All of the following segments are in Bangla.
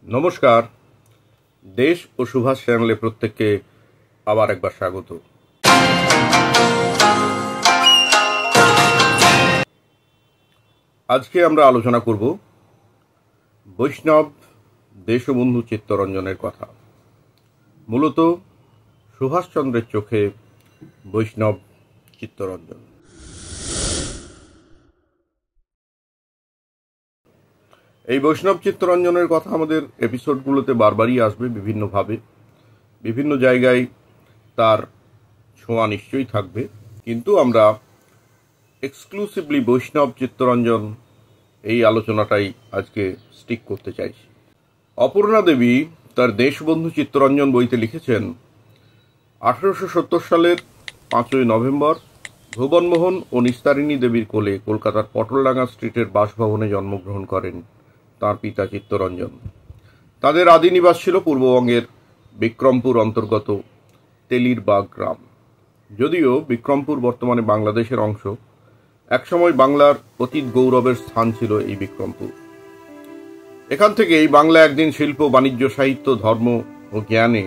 নমস্কার। দেশ ও সুভাষ চ্যানেলে প্রত্যেককে আবার একবার স্বাগত। আজকে আমরা আলোচনা করব বৈষ্ণব দেশবন্ধু চিত্তরঞ্জনের কথা। মূলত সুভাষচন্দ্রের চোখে বৈষ্ণব চিত্তরঞ্জন। এই বৈষ্ণব চিত্তরঞ্জনের কথা আমাদের এপিসোডগুলোতে বারবারই আসবে বিভিন্নভাবে, বিভিন্ন জায়গায় তার ছোঁয়া নিশ্চয়ই থাকবে, কিন্তু আমরা এক্সক্লুসিভলি বৈষ্ণব চিত্তরঞ্জন এই আলোচনাটাই আজকে স্টিক করতে চাইছি। অপর্ণা দেবী তার দেশবন্ধু চিত্তরঞ্জন বইতে লিখেছেন, 1870 সালের 5ই নভেম্বর ভুবনমোহন ও নিস্তারিণী দেবীর কোলে কলকাতার পটলডাঙ্গা স্ট্রিটের বাসভবনে জন্মগ্রহণ করেন তাঁর পিতা চিত্তরঞ্জন। তাদের আদি নিবাস ছিল পূর্ববঙ্গের বিক্রমপুর অন্তর্গত তেলিরবাগ গ্রাম। যদিও বিক্রমপুর বর্তমানে বাংলাদেশের অংশ, একসময় বাংলার অতীত গৌরবের স্থান ছিল এই বিক্রমপুর। এখান থেকেই বাংলা একদিন শিল্প, বাণিজ্য, সাহিত্য, ধর্ম ও জ্ঞানে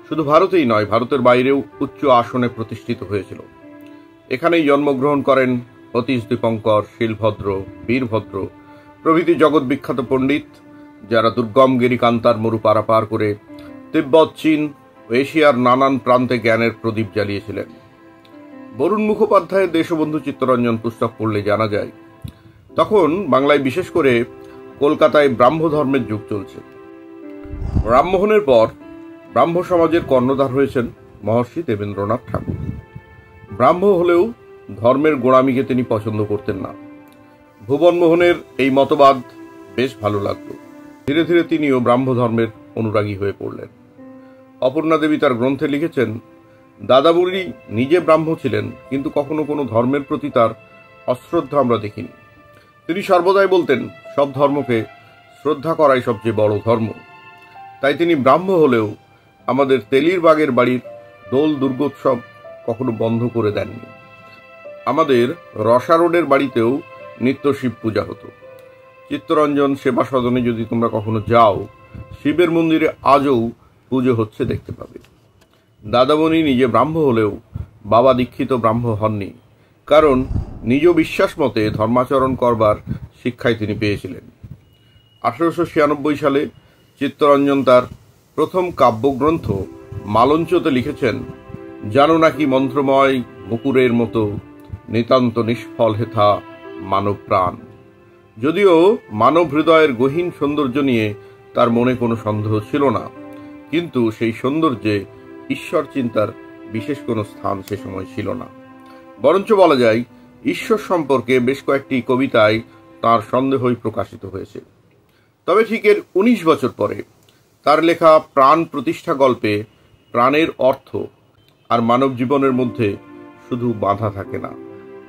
শুধু ভারতেই নয়, ভারতের বাইরেও উচ্চ আসনে প্রতিষ্ঠিত হয়েছিল। এখানেই জন্মগ্রহণ করেন অতীশ দীপঙ্কর, শিলভদ্র, বীরভদ্র প্রভৃতি জগৎ বিখ্যাত পণ্ডিত, যারা দুর্গম গিরিকান্তার মরু পারাপার করে তিব্বত, চীন ও এশিয়ার নানান প্রান্তে জ্ঞানের প্রদীপ জ্বালিয়েছিলেন। বরুণ মুখোপাধ্যায়ের দেশবন্ধু চিত্তরঞ্জন পুস্তক পড়লে জানা যায়, তখন বাংলায় বিশেষ করে কলকাতায় ব্রাহ্ম ধর্মের যুগ চলছে। রামমোহনের পর ব্রাহ্ম সমাজের কর্ণধার হয়েছেন মহর্ষি দেবেন্দ্রনাথ ঠাকুর। ব্রাহ্ম হলেও ধর্মের গোঁড়ামিকে তিনি পছন্দ করতেন না। ভুবনমোহনের এই মতবাদ বেশ ভালো লাগত। ধীরে ধীরে তিনিও ব্রাহ্ম ধর্মের অনুরাগী হয়ে পড়লেন। অপর্ণা দেবী তার গ্রন্থে লিখেছেন, দাদাবুড়ি নিজে ব্রাহ্ম ছিলেন, কিন্তু কখনো কোনো ধর্মের প্রতি তার অশ্রদ্ধা আমরা দেখিনি। তিনি সর্বদাই বলতেন, সব ধর্মকে শ্রদ্ধা করাই সবচেয়ে বড় ধর্ম। তাই তিনি ব্রাহ্ম হলেও আমাদের তেলিরবাগের বাড়ির দোল দুর্গোৎসব কখনো বন্ধ করে দেননি। আমাদের রসা রোডের বাড়িতেও নিত্য শিব পূজা হতো। চিত্তরঞ্জন সেবা সদনে যদি তোমরা কখনো যাও, শিবের মন্দিরে আজও পুজো হচ্ছে দেখতে পাবে। দাদামণি নিজে ব্রাহ্ম হলেও বাবা দীক্ষিত ব্রাহ্ম হননি, কারণ নিজ বিশ্বাস মতে ধর্মাচরণ করবার শিক্ষাই তিনি পেয়েছিলেন। 1896 সালে চিত্তরঞ্জন তার প্রথম কাব্যগ্রন্থ মালঞ্চতে লিখেছেন, জানো নাকি মন্ত্রময় মুকুরের মতো নিতান্ত নিষ্ফল হেথা মানব প্রাণ। যদিও মানব হৃদয়ের গহীন সৌন্দর্য নিয়ে তার মনে কোনো সন্দেহ ছিল না, কিন্তু সেই সৌন্দর্যে ঈশ্বর চিন্তার বিশেষ কোনো স্থান সে সময় ছিল না। বরঞ্চ বলা যায়, ঈশ্বর সম্পর্কে বেশ কয়েকটি কবিতায় তার সন্দেহই প্রকাশিত হয়েছে। তবে ঠিক এর 19 বছর পরে তার লেখা প্রাণ প্রতিষ্ঠা গল্পে প্রাণের অর্থ আর মানব জীবনের মধ্যে শুধু বাধা থাকে না,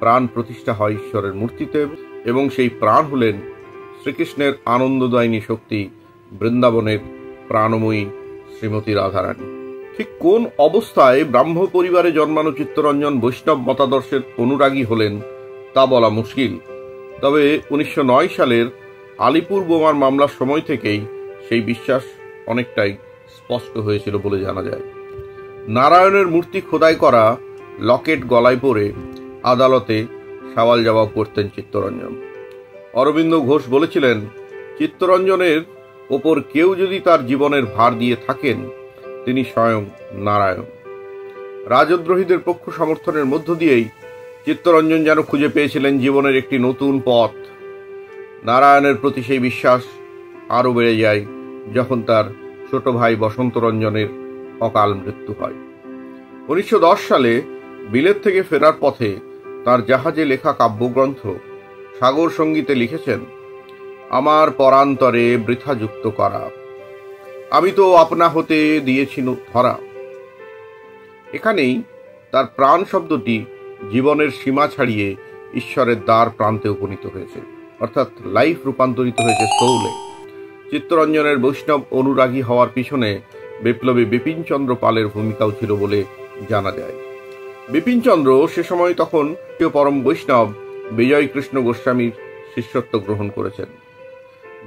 প্রাণ প্রতিষ্ঠা হয় ঈশ্বরের মূর্তিতে, এবং সেই প্রাণ হলেন শ্রীকৃষ্ণের আনন্দদায়িনী শক্তি, বৃন্দাবনের প্রাণময়ী শ্রীমতী রাধারানী। ঠিক কোন অবস্থায় ব্রাহ্ম পরিবারে জন্মানো চিত্তরঞ্জন বৈষ্ণব মতাদর্শের অনুরাগী হলেন তা বলা মুশকিল। তবে 1909 সালের আলিপুর বোমার মামলার সময় থেকেই সেই বিশ্বাস অনেকটাই স্পষ্ট হয়েছিল বলে জানা যায়। নারায়ণের মূর্তি খোদাই করা লকেট গলায় পরে আদালতে সওয়াল জবাব করতেন চিত্তরঞ্জন। অরবিন্দ ঘোষ বলেছিলেন, চিত্তরঞ্জনের ওপর কেউ যদি তার জীবনের ভার দিয়ে থাকেন, তিনি স্বয়ং নারায়ণ। রাজদ্রোহীদের পক্ষ সমর্থনের মধ্য দিয়েই চিত্তরঞ্জন যেন খুঁজে পেয়েছিলেন জীবনের একটি নতুন পথ। নারায়ণের প্রতি সেই বিশ্বাস আরও বেড়ে যায় যখন তার ছোট ভাই বসন্তরঞ্জনের অকাল মৃত্যু হয়। 1910 সালে বিলেত থেকে ফেরার পথে তার জাহাজে লেখা কাব্যগ্রন্থ সাগর সঙ্গীতে লিখেছেন, আমার পরান্তরে বৃথা যুক্ত করা, আমি তো আপনা হতে দিয়েছি ধরা। এখানেই তার প্রাণ শব্দটি জীবনের সীমা ছাড়িয়ে ঈশ্বরের দ্বার প্রান্তে উপনীত হয়েছে, অর্থাৎ লাইফ রূপান্তরিত হয়েছে সোলে। চিত্তরঞ্জনের বৈষ্ণব অনুরাগী হওয়ার পিছনে বিপ্লবী বিপিনচন্দ্র পালের ভূমিকাও ছিল বলে জানা যায়। বিপিনচন্দ্র সে সময় তখন পরম বৈষ্ণব বিজয় কৃষ্ণ গোস্বামীর শিষ্যত্ব গ্রহণ করেছেন।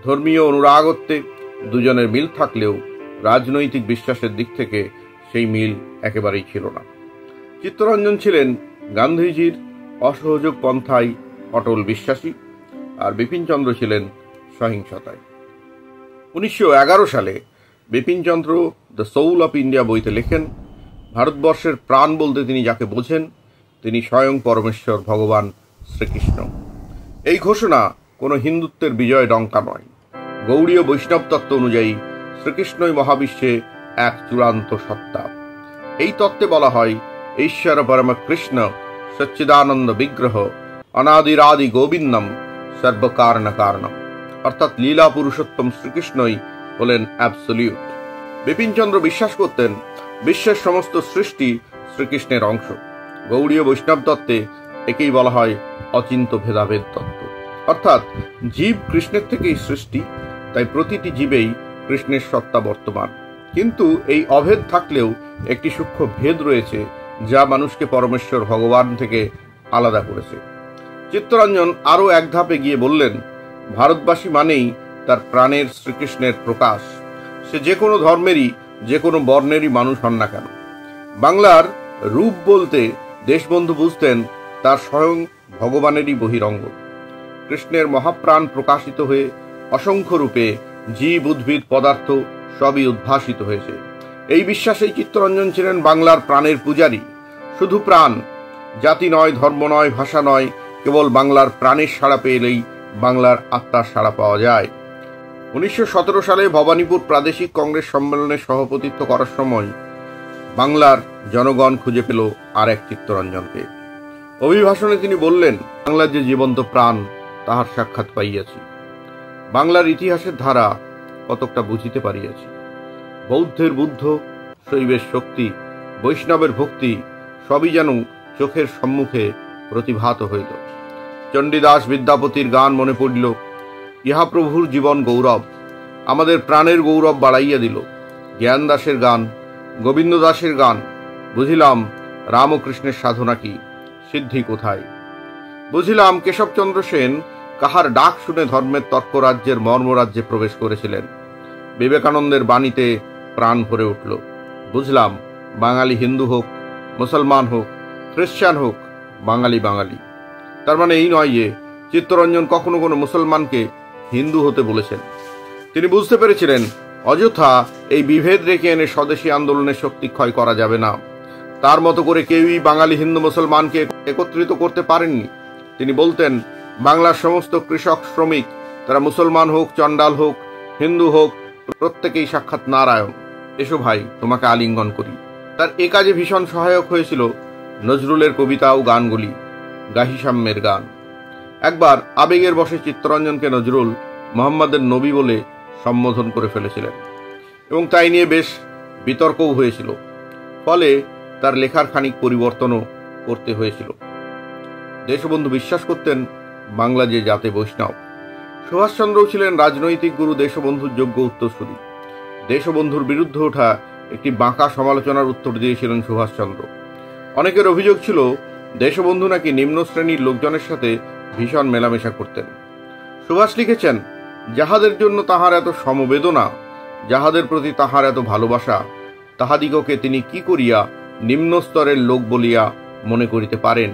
ধর্মীয় অনুরাগত্বে দুজনের মিল থাকলেও রাজনৈতিক বিশ্বাসের দিক থেকে সেই মিল একেবারেই ছিল না। চিত্তরঞ্জন ছিলেন গান্ধীজির অসহযোগ পন্থায় অটল বিশ্বাসী, আর বিপিনচন্দ্র ছিলেন সহিংসতায়। 1911 সালে Bipinchandra the soul of India বইতে লেখেন, ভারতবর্ষের প্রাণ বলতে তিনি যাকে বোঝেন তিনি স্বয়ং পরমেশ্বর ভগবান শ্রীকৃষ্ণ। এই ঘোষণা কোনো হিন্দুত্বের বিজয় ডঙ্কা নয়। গৌড়ীয় বৈষ্ণব তত্ত্ব অনুযায়ী শ্রীকৃষ্ণই মহাবিশ্বে এক চূড়ান্ত সত্তা। এই তত্ত্বে বলা হয়, ঈশ্বর পরম কৃষ্ণ সচ্চিদানন্দ বিগ্রহ অনাদিরাদি গোবিন্দম সর্বকারণ কারণম, অর্থাৎ লীলা পুরুষোত্তম শ্রীকৃষ্ণই হলেন অ্যাবসলিউট। বিপিনচন্দ্র বিশ্বাস করতেন বিশ্বের সমস্ত সৃষ্টি শ্রীকৃষ্ণের অংশ। গৌড়ীয় বৈষ্ণব তত্ত্বে একেই বলা হয় অচিন্ত ভেদাভেদ তত্ত্ব, অর্থাৎ জীব কৃষ্ণের থেকেই সৃষ্টি, তাই প্রতিটি জীবেই কৃষ্ণের সত্তা বর্তমান। কিন্তু এই অভেদ থাকলেও একটি সূক্ষ্ম ভেদ রয়েছে যা মানুষকে পরমেশ্বর ভগবান থেকে আলাদা করেছে। চিত্তরঞ্জন আরও এক ধাপ এগিয়ে বললেন, ভারতবাসী মানেই তার প্রাণের শ্রীকৃষ্ণের প্রকাশ, সে যে কোনো ধর্মেরই যে কোনো বর্ণেরই মানুষ হন না কেন। বাংলার রূপ বলতে দেশবন্ধু বুঝতেন তার স্বয়ং ভগবানেরই বহিরঙ্গ। কৃষ্ণের মহাপ্রাণ প্রকাশিত হয়ে অসংখ্য রূপে জীব উদ্ভিদ পদার্থ সবই উদ্ভাসিত হয়েছে। এই বিশ্বাসেই চিত্তরঞ্জন ছিলেন বাংলার প্রাণের পূজারী। শুধু প্রাণ, জাতি নয়, ধর্ম নয়, ভাষা নয়, কেবল বাংলার প্রাণের সাড়া পেলেই বাংলার আত্মার সাড়া পাওয়া যায়। 1917 সালে ভবানীপুর প্রাদেশিক কংগ্রেস সম্মেলনে সভাপতিত্ব করার সময় বাংলার জনগণ খুঁজে পেল আর এক চিত্তরঞ্জনকে। অভিভাষণে তিনি বললেন, বাংলার যে জীবন্ত প্রাণ তাহার সাক্ষাৎ পাইয়াছি, বাংলার ইতিহাসের ধারা কতকটা বুঝিতে পারিয়াছি। বৌদ্ধের বুদ্ধ, শৈবের শক্তি, বৈষ্ণবের ভক্তি সবই যেন চোখের সম্মুখে প্রতিভাত হইল। চণ্ডীদাস বিদ্যাপতির গান মনে পড়িল, ইহা প্রভুর জীবন গৌরব, আমাদের প্রাণের গৌরব বাড়াইয়া দিল। জ্ঞান দাসের গান, গোবিন্দ দাসের গান, বুঝিলাম রামকৃষ্ণের সাধনা কি, সিদ্ধি কোথায়। বুঝিলাম কেশবচন্দ্র সেন কাহার ডাক শুনে ধর্মের তর্করাজ্যের মর্মরাজ্যে প্রবেশ করেছিলেন। বিবেকানন্দের বাণীতে প্রাণ ভরে উঠল। বুঝলাম বাঙালি হিন্দু হোক, মুসলমান হোক, খ্রিস্টান হোক, বাঙালি বাঙালি। তার মানে এই নয় যে চিত্তরঞ্জন কখনো কোনো মুসলমানকে হিন্দু হতে বলেছেন। তিনি বুঝতে পেরেছিলেন অযথা এই বিভেদ রেখে এনে স্বদেশী আন্দোলনের শক্তি ক্ষয় করা যাবে না। তার মতো করে কেউই বাঙালি হিন্দু মুসলমানকে একত্রিত করতে পারেননি। তিনি বলতেন, বাংলার সমস্ত কৃষক শ্রমিক, তারা মুসলমান হোক, চণ্ডাল হোক, হিন্দু হোক, প্রত্যেকেই সাক্ষাৎ নারায়ণ। এসো ভাই, তোমাকে আলিঙ্গন করি। তার এ কাজে ভীষণ সহায়ক হয়েছিল নজরুলের কবিতা ও গানগুলি, গাহিসাম্যের গান। একবার আবেগের বশে চিত্তরঞ্জনকে নজরুল মোহাম্মদের নবী বলে সম্বোধন করে ফেলেছিলেন এবং তাই নিয়ে বেশ বিতর্কও হয়েছিল। ফলে তার লেখার খানিক পরিবর্তনও করতে হয়েছিল। দেশবন্ধু বিশ্বাস করতেন বাংলা যে জাতে বৈষ্ণব। সুভাষচন্দ্রও ছিলেন রাজনৈতিক গুরু দেশবন্ধুর যোগ্য উত্তরসূরি। দেশবন্ধুর বিরুদ্ধে ওঠা একটি বাঁকা সমালোচনার উত্তর দিয়েছিলেন সুভাষচন্দ্র। অনেকের অভিযোগ ছিল দেশবন্ধু নাকি নিম্ন শ্রেণীর লোকজনের সাথে ভীষণ মেলামেশা করতেন। সুভাষ লিখেছেন, যাহাদের জন্য তাহার এত সমবেদনা, যাহাদের প্রতি তাহার এত ভালোবাসা, তাহাদিগকে তিনি কি করিয়া নিম্ন স্তরের লোক বলিয়া মনে করিতে পারেন,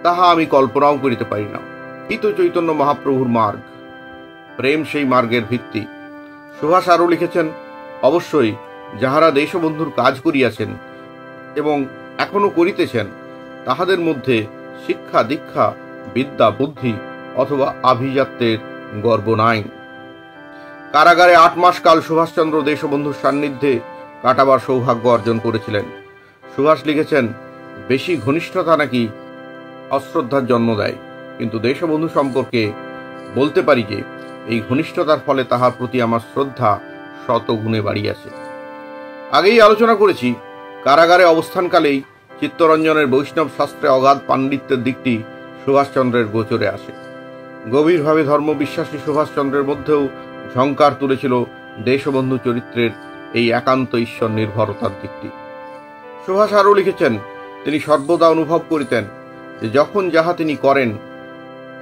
তাহা আমি কল্পনাও করিতে পারি না। এই তো চৈতন্য মহাপ্রভুর মার্গ, প্রেম সেই মার্গের ভিত্তি। সুভাষ আরও লিখেছেন, অবশ্যই যাহারা দেশবন্ধুর কাজ করিয়াছেন এবং এখনো করিতেছেন, তাহাদের মধ্যে শিক্ষা দীক্ষা, বিদ্যা বুদ্ধি অথবা আভিজাত্যের গর্ব নাই। কারাগারে 8 মাস কাল সুভাষচন্দ্র দেশবন্ধুর সান্নিধ্যে কাটাবার সৌভাগ্য অর্জন করেছিলেন। সুভাষ লিখেছেন, বেশি ঘনিষ্ঠতা নাকি অশ্রদ্ধার জন্ম দেয়, কিন্তু দেশবন্ধু সম্পর্কে বলতে পারি যে এই ঘনিষ্ঠতার ফলে তাহার প্রতি আমার শ্রদ্ধা শতগুণে বাড়িয়াছে। আগেই আলোচনা করেছি, কারাগারে অবস্থানকালেই চিত্তরঞ্জনের বৈষ্ণব শাস্ত্রে অগাধ পাণ্ডিত্যের দিকটি সুভাষচন্দ্রের গোচরে আসে। গভীরভাবে ধর্মবিশ্বাসী সুভাষচন্দ্রের মধ্যেও ঝঙ্কার তুলেছিল দেশবন্ধু চরিত্রের এই একান্ত ঈশ্বর নির্ভরতার দিকটি। সুভাষ আরও লিখেছেন, তিনি সর্বদা অনুভব করিতেন যে যখন যাহা তিনি করেন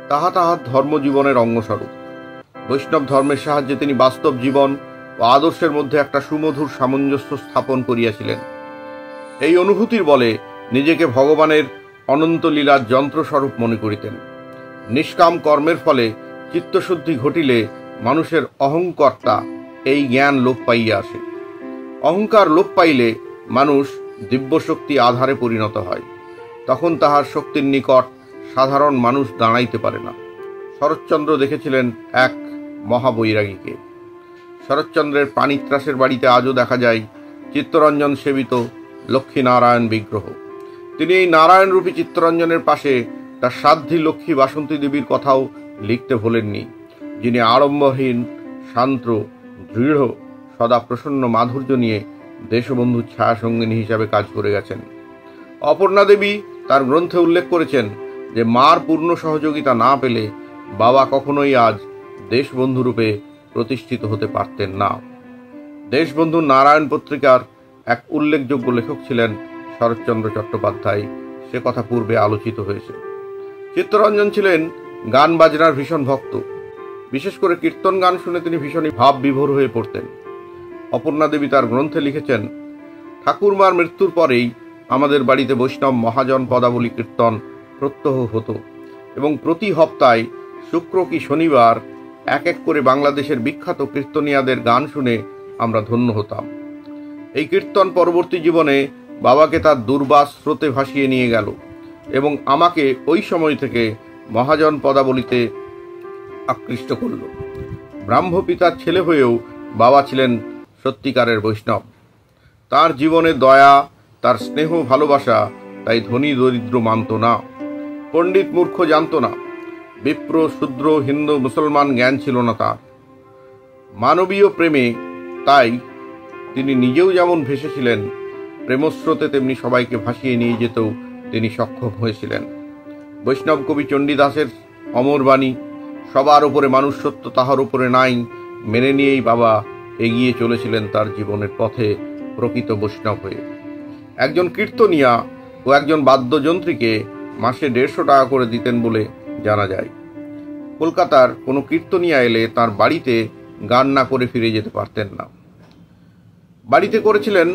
তাহা তাহার ধর্মজীবনের অঙ্গস্বরূপ। বৈষ্ণব ধর্মের সাহায্যে তিনি বাস্তব জীবন ও আদর্শের মধ্যে একটা সুমধুর সামঞ্জস্য স্থাপন করিয়াছিলেন। এই অনুভূতির বলে নিজেকে ভগবানের অনন্ত লীলার যন্ত্রস্বরূপ মনে করিতেন। নিষ্কাম কর্মের ফলে চিত্তশুদ্ধি ঘটিলে মানুষের অহংকর্তা এই জ্ঞান লোপ পাইয়া আসে। অহংকার লোপ পাইলে মানুষ দিব্যশক্তি আধারে পরিণত হয়। তখন তাহার শক্তির নিকট সাধারণ মানুষ দাঁড়াইতে পারে না। শরৎচন্দ্র দেখেছিলেন এক মহাবৈরাগীকে। শরৎচন্দ্রের পানিত্রাসের বাড়িতে আজও দেখা যায় চিত্তরঞ্জন সেবিত লক্ষ্মীনারায়ণ বিগ্রহ। তিনি এই নারায়ণরূপী চিত্তরঞ্জনের পাশে তার সাধ্বী লক্ষ্মী বাসন্তী দেবীর কথাও লিখতে ভোলেননি, যিনি আড়ম্বরহীন, শান্ত, দৃঢ়, সদা প্রসন্ন মাধুর্য নিয়ে দেশবন্ধুর ছায়া সঙ্গিনী হিসাবে কাজ করে গেছেন। অপর্ণা দেবী তার গ্রন্থে উল্লেখ করেছেন যে মার পূর্ণ সহযোগিতা না পেলে বাবা কখনোই আজ দেশবন্ধুরূপে প্রতিষ্ঠিত হতে পারতেন না। দেশবন্ধু নারায়ণ পত্রিকার এক উল্লেখযোগ্য লেখক ছিলেন শরৎচন্দ্র চট্টোপাধ্যায়, সে কথা পূর্বে আলোচিত হয়েছে। চিত্তরঞ্জন ছিলেন গান বাজনার ভীষণ ভক্ত। বিশেষ করে কীর্তন গান শুনে তিনি ভীষণই ভাব বিভোর হয়ে পড়তেন। অপর্ণা দেবী তার গ্রন্থে লিখেছেন, ঠাকুরমার মৃত্যুর পরেই আমাদের বাড়িতে বৈষ্ণব মহাজন পদাবলী কীর্তন প্রত্যহ হতো এবং প্রতি হপ্তায় শুক্র কি শনিবার এক এক করে বাংলাদেশের বিখ্যাত কীর্তনিয়াদের গান শুনে আমরা ধন্য হতাম। এই কীর্তন পরবর্তী জীবনে বাবাকে তার দুর্বাস স্রোতে ভাসিয়ে নিয়ে গেল এবং আমাকে ওই সময় থেকে মহাজন পদাবলীতে আকৃষ্ট করল। ব্রাহ্ম পিতার ছেলে হয়েও বাবা ছিলেন সত্যিকারের বৈষ্ণব। তার জীবনে দয়া, তার স্নেহ ভালোবাসা তাই ধনী দরিদ্র মানত না, পণ্ডিত মূর্খ জানত না, বিপ্র শূদ্র হিন্দু মুসলমান জ্ঞান ছিল না তার। মানবীয় প্রেমে তাই তিনি নিজেও যেমন ভেসেছিলেন, প্রেমস্রোতে তেমনি সবাইকে ভাসিয়ে নিয়ে যেতেও তিনি সক্ষম হয়েছিলেন। বৈষ্ণব কবি চণ্ডীদাসের অমর বাণী, সবার উপরে মানুষ সত্য, তাহার উপরে নাই, মেনে নিয়েই বাবা এগিয়ে চলেছিলেন তার জীবনের পথে প্রকৃত বৈষ্ণব হয়ে। একজন কীর্তনিয়া ও একজন বাদ্যযন্ত্রীকে মাসে 150 টাকা করে দিতেন বলে জানা যায়। কলকাতার কোনো কীর্তনিয়া এলে তার বাড়িতে গান না করে ফিরে যেতে পারতেন না। বাড়িতে করেছিলেন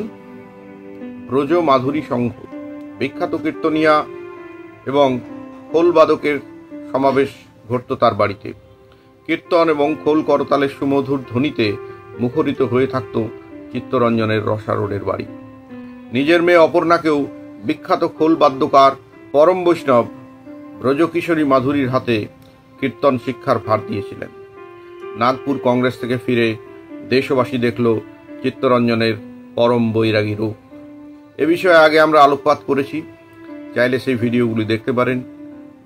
ব্রজ মাধুরী সংঘ, বিখ্যাত কীর্তনিয়া এবং খোলবাদকের সমাবেশ ঘটত তার বাড়িতে। কীর্তন এবং খোল করতালের সুমধুর ধ্বনিতে মুখরিত হয়ে থাকত চিত্তরঞ্জনের রসারোডের বাড়ি। নিজের মেয়ে অপর্ণাকেও বিখ্যাত খোল বাদ্যকার পরম বৈষ্ণব ব্রজকিশোরী মাধুরীর হাতে কীর্তন শিক্ষার ভার দিয়েছিলেন। নাগপুর কংগ্রেস থেকে ফিরে দেশবাসী দেখল চিত্তরঞ্জনের পরম বৈরাগী রূপ। এ বিষয়ে আগে আমরা আলোকপাত করেছি, চাইলে সেই ভিডিওগুলি দেখতে পারেন।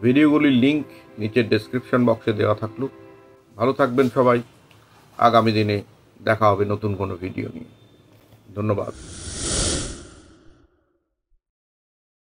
ভিডিওগুলির লিঙ্ক নিচের ডেসক্রিপশন বক্সে দেওয়া থাকলো। ভালো থাকবেন সবাই। আগামী দিনে দেখা হবে নতুন কোনো ভিডিও নিয়ে। ধন্যবাদ।